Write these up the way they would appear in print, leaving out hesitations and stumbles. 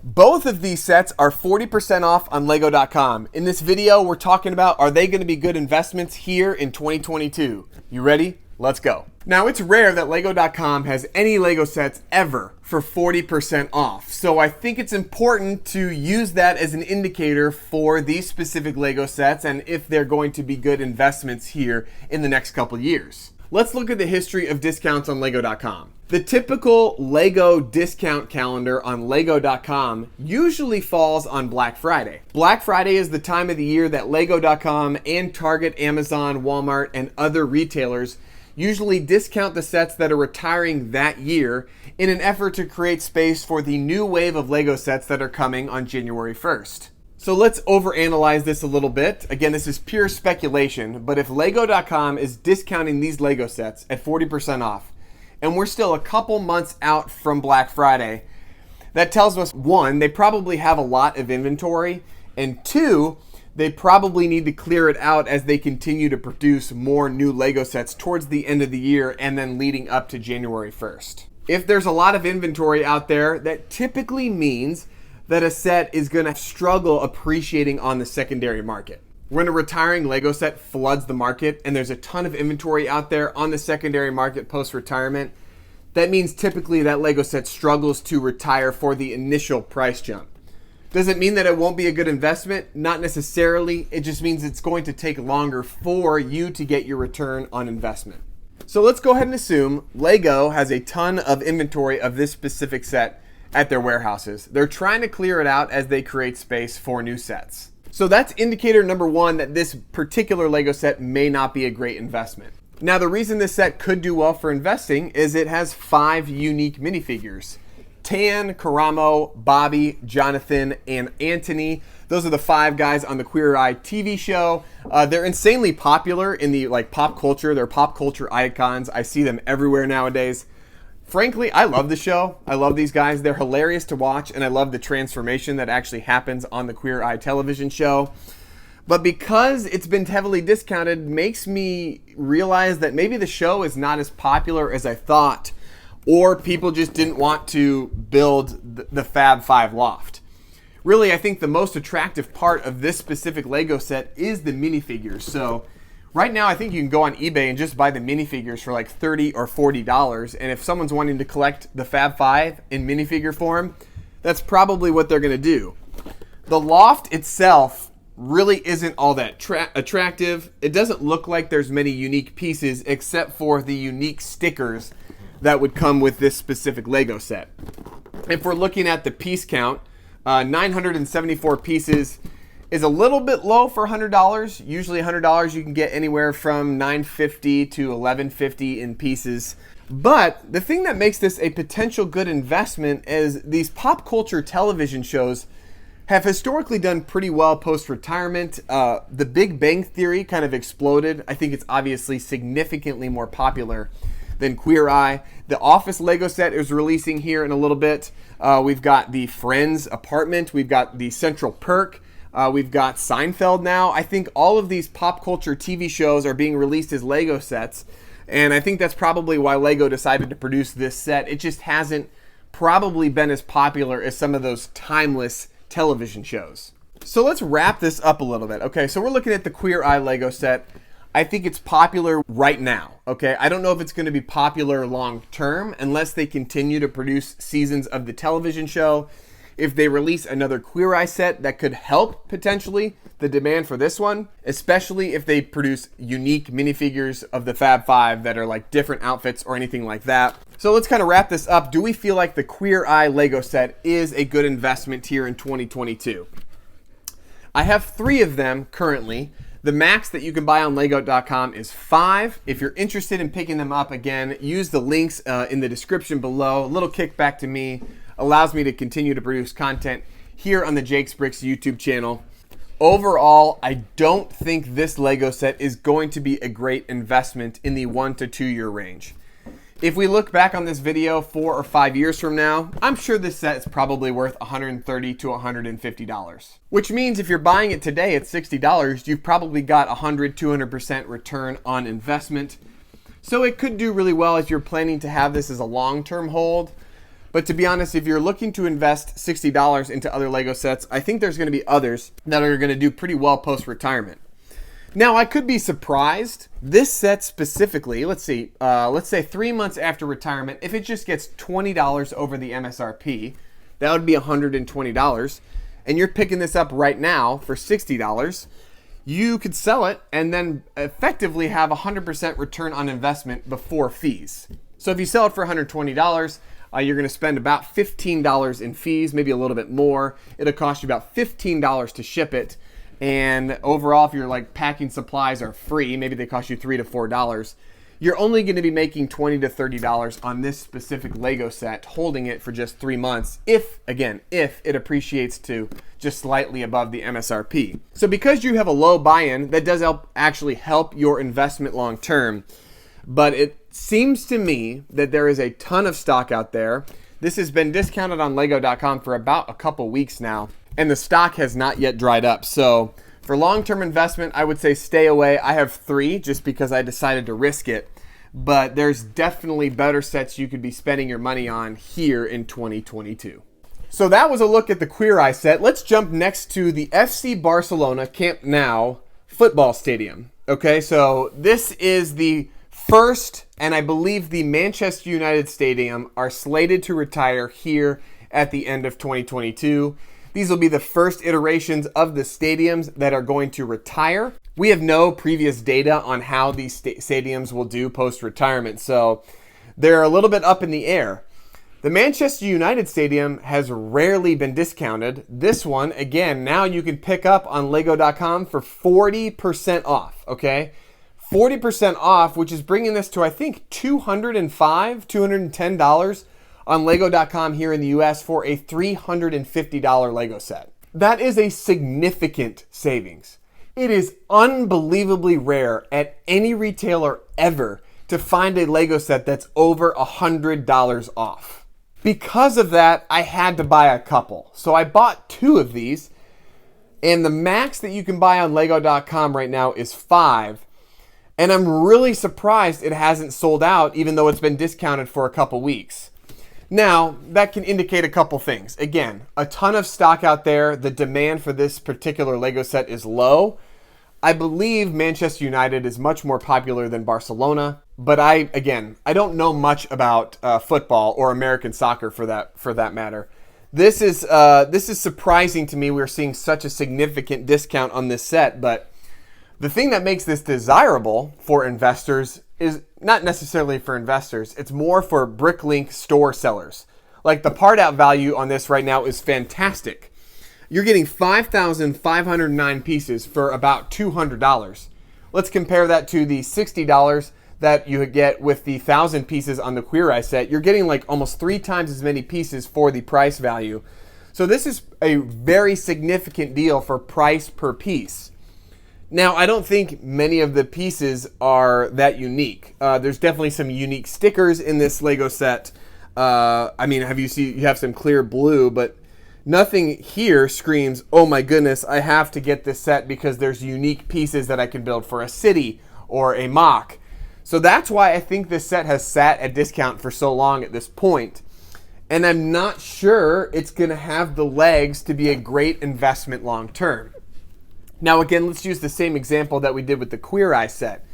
Both of these sets are 40% off on Lego.com. In this video, we're talking about, are they going to be good investments here in 2022? You ready? Let's go. Now, it's rare that Lego.com has any Lego sets ever for 40% off. So I think it's important to use that as an indicator for these specific Lego sets and if they're going to be good investments here in the next couple years. Let's look at the history of discounts on Lego.com. The typical Lego discount calendar on Lego.com usually falls on Black Friday. Black Friday is the time of the year that Lego.com and Target, Amazon, Walmart, and other retailers usually discount the sets that are retiring that year in an effort to create space for the new wave of Lego sets that are coming on January 1st. So let's overanalyze this a little bit. Again, this is pure speculation, but if Lego.com is discounting these Lego sets at 40% off, and we're still a couple months out from Black Friday, that tells us, one, they probably have a lot of inventory, and two, they probably need to clear it out as they continue to produce more new Lego sets towards the end of the year and then leading up to January 1st. If there's a lot of inventory out there, that typically means that a set is going to struggle appreciating on the secondary market. When a retiring Lego set floods the market and there's a ton of inventory out there on the secondary market post-retirement, that means typically that Lego set struggles to retire for the initial price jump. Does it mean that it won't be a good investment? Not necessarily. It just means it's going to take longer for you to get your return on investment. So let's go ahead and assume Lego has a ton of inventory of this specific set at their warehouses. They're trying to clear it out as they create space for new sets. So that's indicator number one that this particular Lego set may not be a great investment. Now, the reason this set could do well for investing is it has 5 unique minifigures. Tan, Karamo, Bobby, Jonathan, and Anthony. Those are the 5 guys on the Queer Eye TV show. They're insanely popular in the pop culture. They're pop culture icons. I see them everywhere nowadays. Frankly, I love the show. I love these guys. They're hilarious to watch, and I love the transformation that actually happens on the Queer Eye television show. But because it's been heavily discounted, makes me realize that maybe the show is not as popular as I thought, or people just didn't want to build the Fab 5 loft. Really, I think the most attractive part of this specific Lego set is the minifigures. So right now, I think you can go on eBay and just buy the minifigures for like $30 or $40. And if someone's wanting to collect the Fab 5 in minifigure form, that's probably what they're going to do. The loft itself really isn't all that attractive. It doesn't look like there's many unique pieces except for the unique stickers that would come with this specific Lego set. If we're looking at the piece count, 974 pieces is a little bit low for $100. Usually $100 you can get anywhere from $950 to $1150 in pieces. But the thing that makes this a potential good investment is these pop culture television shows have historically done pretty well post-retirement. The Big Bang Theory kind of exploded. I think it's obviously significantly more popular than Queer Eye. The Office Lego set is releasing here in a little bit. We've got the Friends apartment. We've got the Central Perk. We've got Seinfeld now. I think all of these pop culture TV shows are being released as Lego sets. And I think that's probably why Lego decided to produce this set. It just hasn't probably been as popular as some of those timeless television shows. So let's wrap this up a little bit. Okay, so we're looking at the Queer Eye Lego set. I think it's popular right now, okay? I don't know if it's going to be popular long term unless they continue to produce seasons of the television show. If they release another Queer Eye set, that could help potentially the demand for this one, especially if they produce unique minifigures of the Fab 5 that are like different outfits or anything like that. So let's kind of wrap this up. Do we feel like the Queer Eye Lego set is a good investment here in 2022? I have 3 of them currently. The max that you can buy on Lego.com is 5. If you're interested in picking them up, again, use the links in the description below. A little kickback to me allows me to continue to produce content here on the Jake's Bricks YouTube channel. Overall, I don't think this Lego set is going to be a great investment in the 1 to 2 year range. If we look back on this video 4 or 5 years from now, I'm sure this set is probably worth $130 to $150. Which means if you're buying it today at $60, you've probably got 100-200% return on investment. So it could do really well if you're planning to have this as a long-term hold. But to be honest, if you're looking to invest $60 into other Lego sets, I think there's going to be others that are going to do pretty well post-retirement. Now, I could be surprised. This set specifically, let's say 3 months after retirement, if it just gets $20 over the MSRP, that would be $120. And you're picking this up right now for $60. You could sell it and then effectively have 100% return on investment before fees. So if you sell it for $120, you're going to spend about $15 in fees, maybe a little bit more. It'll cost you about $15 to ship it. And overall, if you're like packing supplies are free, maybe they cost you $3 to $4. You're only going to be making $20 to $30 on this specific Lego set, holding it for just 3 months, if it appreciates to just slightly above the MSRP. So because you have a low buy-in, that does actually help your investment long term. But it seems to me that there is a ton of stock out there. This has been discounted on Lego.com for about a couple weeks now, and the stock has not yet dried up. So for long-term investment, I would say stay away. I have 3 just because I decided to risk it. But there's definitely better sets you could be spending your money on here in 2022. So that was a look at the Queer Eye set. Let's jump next to the FC Barcelona Camp Nou football stadium. Okay, so this is the first, and I believe the Manchester United Stadium are slated to retire here at the end of 2022. These will be the first iterations of the stadiums that are going to retire. We have no previous data on how these stadiums will do post-retirement, so they're a little bit up in the air. The Manchester United Stadium has rarely been discounted. This one, again, now you can pick up on Lego.com for 40% off, okay? 40% off, which is bringing this to, I think, $210 on Lego.com here in the US for a $350 Lego set. That is a significant savings. It is unbelievably rare at any retailer ever to find a Lego set that's over $100 off. Because of that, I had to buy a couple. So I bought 2 of these, and the max that you can buy on Lego.com right now is 5. And I'm really surprised it hasn't sold out, even though it's been discounted for a couple weeks. Now, that can indicate a couple things. Again, a ton of stock out there. The demand for this particular Lego set is low. I believe Manchester United is much more popular than Barcelona, but I don't know much about football or American soccer for that matter. This is surprising to me. We're seeing such a significant discount on this set, but the thing that makes this desirable for investors is not necessarily for investors. It's more for Bricklink store sellers. Like the part out value on this right now is fantastic. You're getting 5,509 pieces for about $200. Let's compare that to the $60 that you would get with the 1,000 pieces on the Queer Eye set. You're getting like almost 3 times as many pieces for the price value. So this is a very significant deal for price per piece. Now, I don't think many of the pieces are that unique. There's definitely some unique stickers in this Lego set. You have some clear blue, but nothing here screams, oh my goodness, I have to get this set because there's unique pieces that I can build for a city or a mock. So that's why I think this set has sat at discount for so long at this point. And I'm not sure it's going to have the legs to be a great investment long term. Now again, let's use the same example that we did with the Queer Eye set.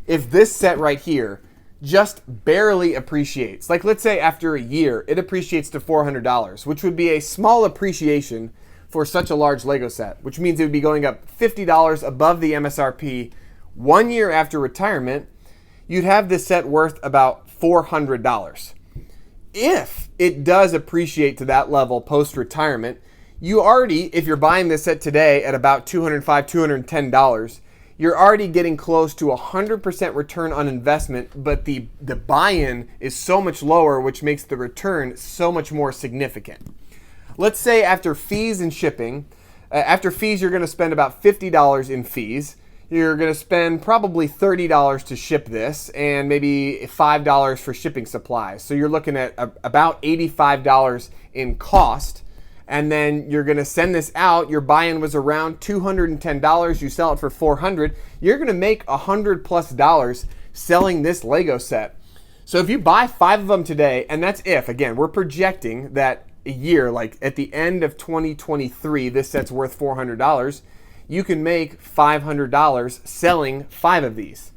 If this set right here just barely appreciates, like let's say after a year, it appreciates to $400, which would be a small appreciation for such a large Lego set, which means it would be going up $50 above the MSRP 1 year after retirement, you'd have this set worth about $400. If it does appreciate to that level post-retirement, you already, if you're buying this set today at about $205, $210, you're already getting close to 100% return on investment, but the buy-in is so much lower, which makes the return so much more significant. Let's say after fees and shipping, after fees you're going to spend about $50 in fees. You're going to spend probably $30 to ship this and maybe $5 for shipping supplies. So you're looking at about $85 in cost. And then you're going to send this out. Your buy-in was around $210. You sell it for $400. You're going to make $100+ selling this Lego set. So if you buy 5 of them today, and that's if, again, we're projecting that a year, like at the end of 2023, this set's worth $400, you can make $500 selling 5 of these.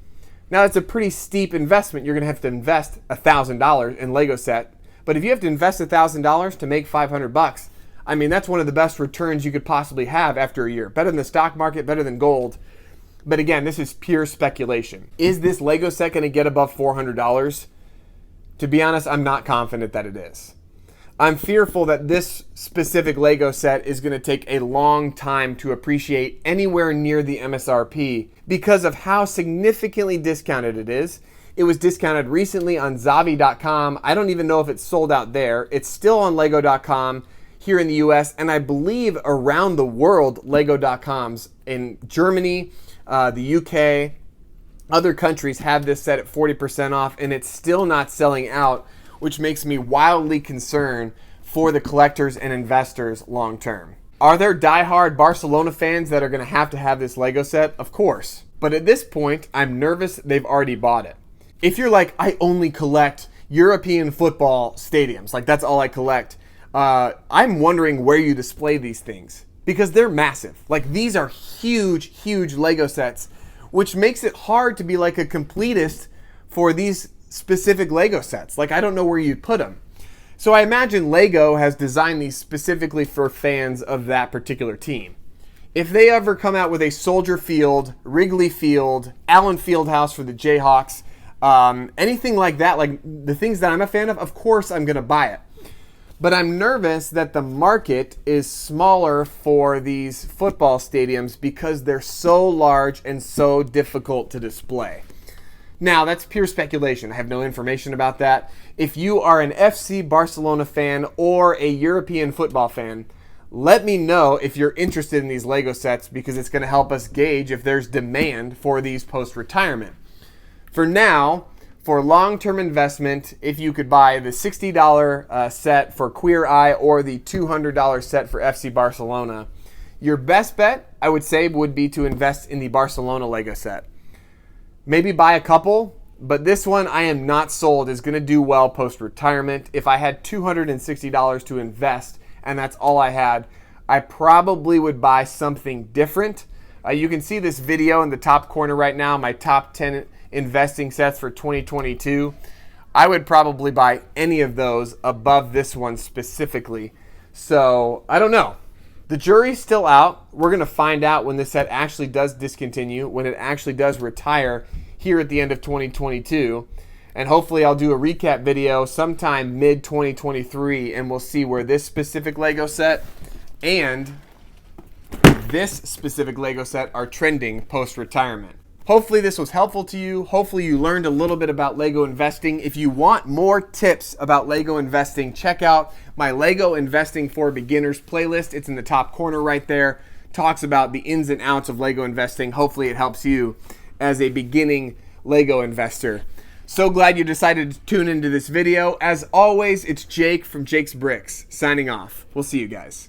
Now, it's a pretty steep investment. You're going to have to invest $1,000 in Lego set. But if you have to invest $1,000 to make $500, I mean, that's one of the best returns you could possibly have after a year. Better than the stock market, better than gold. But again, this is pure speculation. Is this Lego set going to get above $400? To be honest, I'm not confident that it is. I'm fearful that this specific Lego set is going to take a long time to appreciate anywhere near the MSRP because of how significantly discounted it is. It was discounted recently on Zavi.com. I don't even know if it's sold out there. It's still on Lego.com here in the US, and I believe around the world, Lego.coms in Germany, the UK, other countries have this set at 40% off, and it's still not selling out, which makes me wildly concerned for the collectors and investors long term. Are there diehard Barcelona fans that are going to have this Lego set? Of course. But at this point, I'm nervous they've already bought it. If you're like, I only collect European football stadiums, like that's all I collect, I'm wondering where you display these things because they're massive. Like these are huge, huge Lego sets, which makes it hard to be like a completist for these specific Lego sets. Like I don't know where you'd put them. So I imagine Lego has designed these specifically for fans of that particular team. If they ever come out with a Soldier Field, Wrigley Field, Allen Fieldhouse for the Jayhawks, anything like that, like the things that I'm a fan of course I'm going to buy it. But I'm nervous that the market is smaller for these football stadiums because they're so large and so difficult to display. Now, that's pure speculation. I have no information about that. If you are an FC Barcelona fan or a European football fan, let me know if you're interested in these Lego sets because it's going to help us gauge if there's demand for these post-retirement. For now, for long-term investment, if you could buy the $60 set for Queer Eye or the $200 set for FC Barcelona, your best bet, I would say, would be to invest in the Barcelona Lego set. Maybe buy a couple, but this one I am not sold is going to do well post-retirement. If I had $260 to invest and that's all I had, I probably would buy something different. You can see this video in the top corner right now, my top 10 investing sets for 2022. I would probably buy any of those above this one specifically. So I don't know. The jury's still out. We're going to find out when this set actually does discontinue, when it actually does retire here at the end of 2022. And hopefully I'll do a recap video sometime mid-2023 and we'll see where this specific Lego set and this specific Lego set are trending post-retirement. Hopefully this was helpful to you. Hopefully you learned a little bit about Lego investing. If you want more tips about Lego investing, check out my Lego Investing for Beginners playlist. It's in the top corner right there. Talks about the ins and outs of Lego investing. Hopefully it helps you as a beginning Lego investor. So glad you decided to tune into this video. As always, it's Jake from Jake's Bricks signing off. We'll see you guys.